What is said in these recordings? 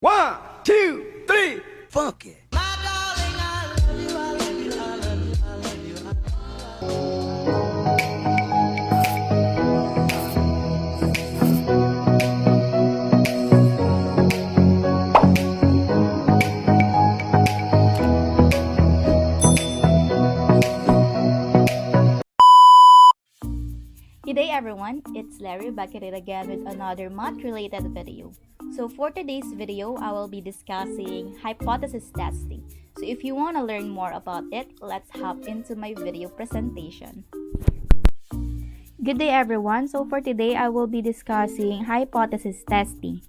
One, two, three, funk it. Good day everyone, it's Larry back at it again with another math-related video. So for today's video, I will be discussing hypothesis testing. So if you want to learn more about it, let's hop into my video presentation. Good day everyone, so for today I will be discussing hypothesis testing.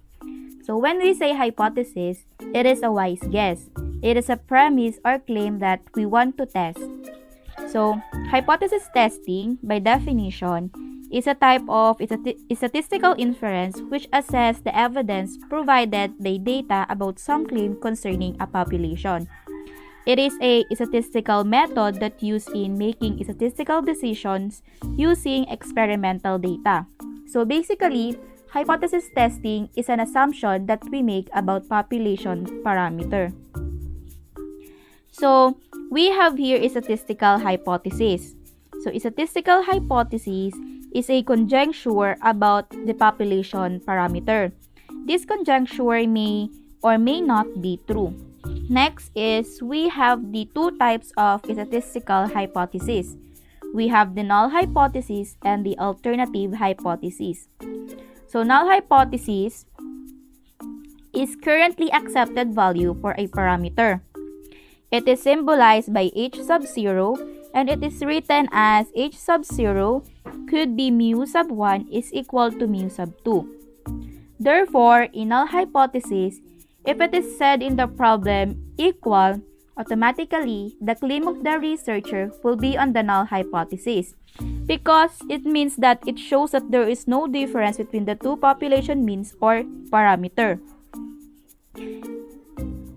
So when we say hypothesis, it is a wise guess. It is a premise or claim that we want to test. So, hypothesis testing, by definition, is a type of statistical inference which assesses the evidence provided by data about some claim concerning a population. It is a statistical method that used in making statistical decisions using experimental data. So basically, hypothesis testing is an assumption that we make about population parameter. So, we have here a statistical hypothesis. So, a statistical hypothesis is a conjecture about the population parameter. This conjecture may or may not be true. Next is we have the two types of statistical hypothesis. We have the null hypothesis and the alternative hypothesis. So, null hypothesis is currently accepted value for a parameter. It is symbolized by h sub 0 and it is written as h sub 0 could be mu sub 1 is equal to mu sub 2. Therefore, in null hypothesis, if it is said in the problem equal, automatically the claim of the researcher will be on the null hypothesis because it means that it shows that there is no difference between the two population means or parameter.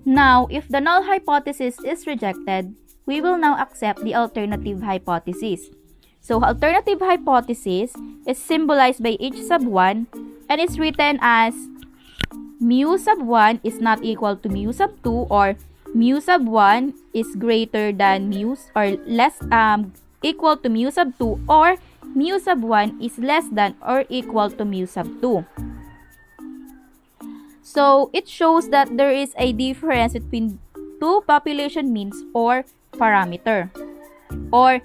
Now, if the null hypothesis is rejected, we will now accept the alternative hypothesis. So, alternative hypothesis is symbolized by h sub 1 and is written as mu sub 1 is not equal to mu sub 2 or mu sub 1 is greater than mu or less equal to mu sub 2 or mu sub 1 is less than or equal to mu sub 2. So, it shows that there is a difference between two population means or parameter, or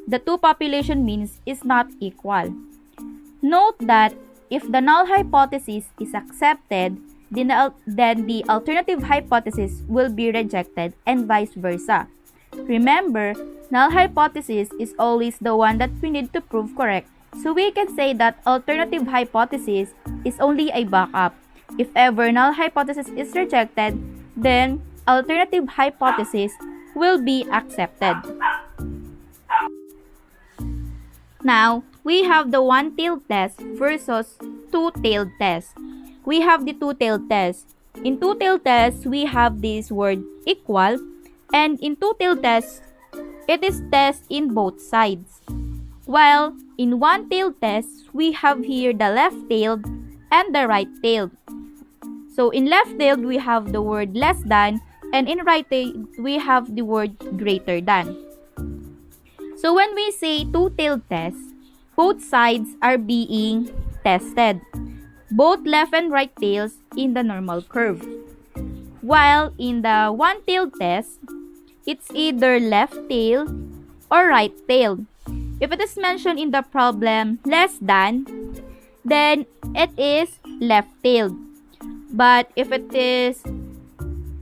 the two population means is not equal. Note that if the null hypothesis is accepted, then the alternative hypothesis will be rejected and vice versa. Remember, null hypothesis is always the one that we need to prove correct. So, we can say that alternative hypothesis is only a backup. If ever null hypothesis is rejected, then alternative hypothesis will be accepted. Now, we have the one-tailed test versus two-tailed test. We have the two-tailed test. In two-tailed test, we have this word equal, and in two-tailed test, it is test in both sides. While in one-tailed test, we have here the left-tailed and the right-tailed. So, in left-tailed, we have the word less than, and in right-tailed, we have the word greater than. So, when we say two-tailed test, both sides are being tested. Both left and right tails in the normal curve. While in the one-tailed test, it's either left-tailed or right-tailed. If it is mentioned in the problem less than, then it is left-tailed. But if it is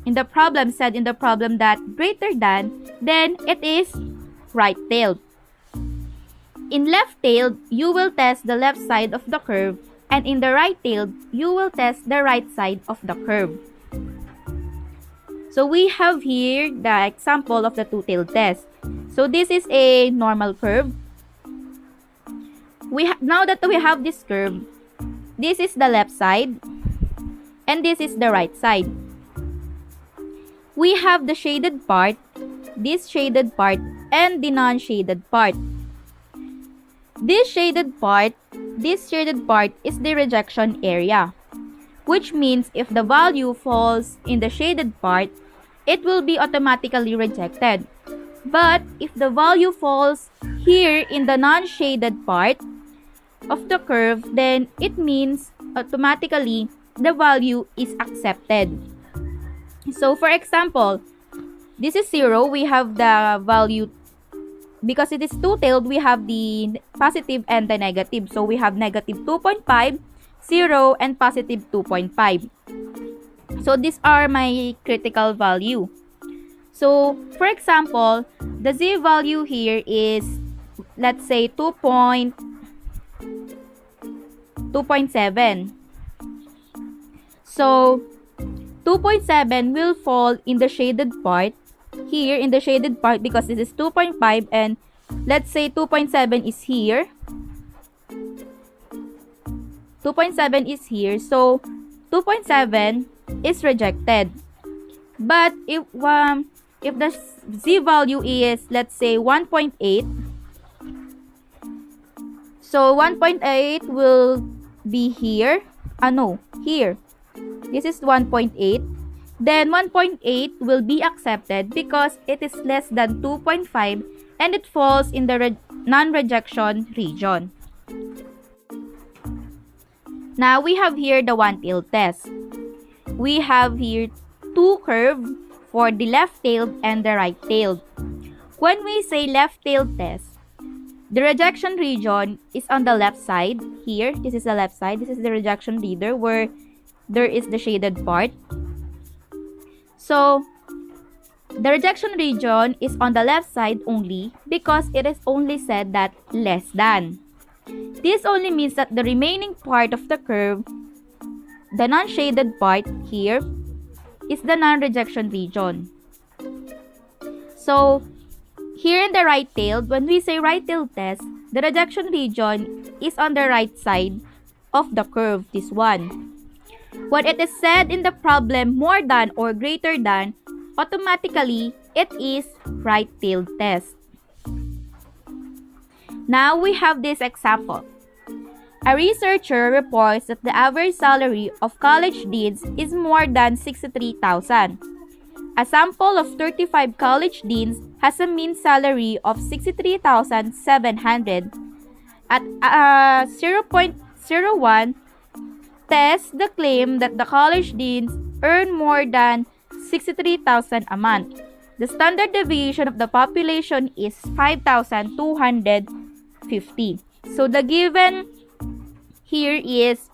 in the problem said in the problem that greater than, then it is right-tailed. In left-tailed, you will test the left side of the curve, and in the right-tailed, you will test the right side of the curve. So we have here the example of the two-tailed test. So this is a normal curve. Now that we have this curve, this is the left side, and this is the right side. We have the shaded part, this shaded part, and the non-shaded part. This shaded part is the rejection area. which means if the value falls in the shaded part, it will be automatically rejected. But if the value falls here in the non-shaded part of the curve, then it means automatically the value is accepted. So for example, this is 0, we have the value, because it is two-tailed, we have the positive and the negative. So we have negative 2.5, 0, and positive 2.5. So these are my critical value. So for example, the z value here is, let's say, 2.7. So 2.7 will fall in the shaded part, here in the shaded part, because this is 2.5, and let's say 2.7 is here. 2.7 is here, so 2.7 is rejected. But if the z value is, let's say, 1.8, so 1.8 will be here. Here. This is 1.8. Then 1.8 will be accepted because it is less than 2.5 and it falls in the non-rejection region. Now we have here the one-tailed test. We have here two curves for the left-tailed and the right-tailed. When we say left-tailed test, the rejection region is on the left side. Here, this is the left side. This is the rejection leader where there is the shaded part. So, the rejection region is on the left side only because it is only said that less than. This only means that the remaining part of the curve, the non-shaded part here, is the non-rejection region. So, here in the right-tailed, when we say right-tailed test, the rejection region is on the right side of the curve, this one. When it is said in the problem more than or greater than, automatically, it is right-tailed test. Now, we have this example. A researcher reports that the average salary of college deans is more than $63,000. A sample of 35 college deans has a mean salary of $63,700. At 0.01, tests the claim that the college deans earn more than $63,000 a month. The standard deviation of the population is 5,250. So the given here is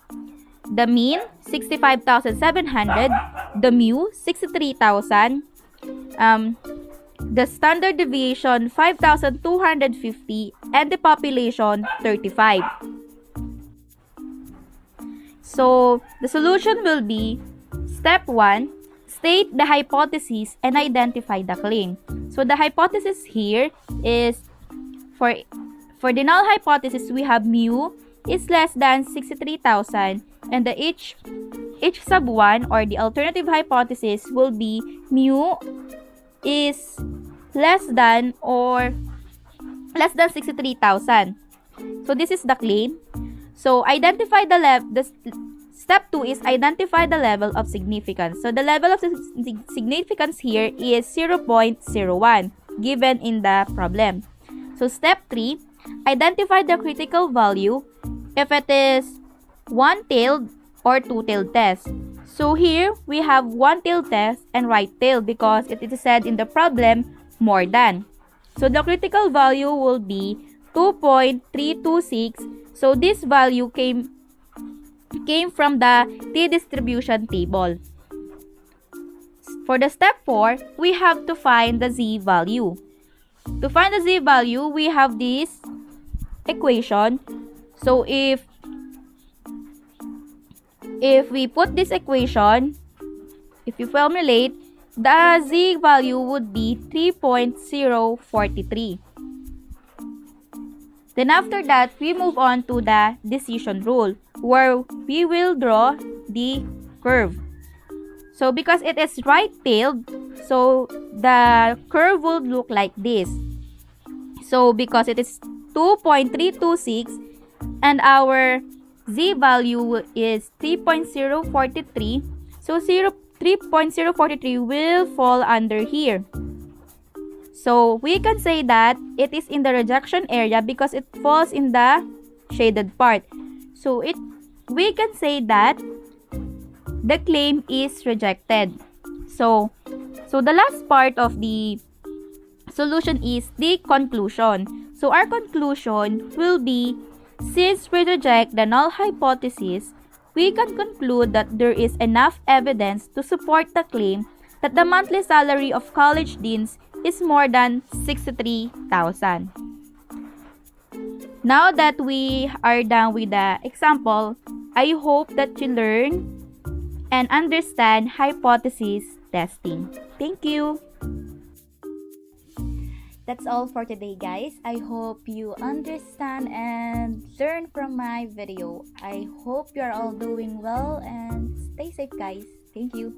the mean, 65,700, the mu, 63,000, the standard deviation, 5,250, and the population, 35. So, the solution will be, step 1, state the hypothesis and identify the claim. So, the hypothesis here is, for the null hypothesis, we have mu is less than 63,000, and the H sub 1 or the alternative hypothesis will be mu is less than 63,000. So this is the claim. So identify the step 2 is identify the level of significance. So the level of significance here is 0.01 given in the problem. So step 3, identify the critical value if it is one-tailed or two-tailed test. So here we have one-tailed test and right-tailed because it is said in the problem more than. So the critical value will be 2.326. So this value came from the t-distribution table. For the step 4, we have to find the z value. To find the z value, we have this equation. So if we put this equation, if you formulate, the z value would be 3.043. Then after that, we move on to the decision rule, where we will draw the curve. So because it is right-tailed, so the curve would look like this. So because it is 2.326 and our Z value is 3.043. So 3.043 will fall under here. So we can say that it is in the rejection area because it falls in the shaded part. So we can say that the claim is rejected. So the last part of the solution is the conclusion. So our conclusion will be, since we reject the null hypothesis, we can conclude that there is enough evidence to support the claim that the monthly salary of college deans is more than 63,000. Now that we are done with the example, I hope that you learn and understand hypothesis testing. Thank you. That's all for today, guys. I hope you understand and learn from my video. I hope you're all doing well and stay safe, guys. Thank you.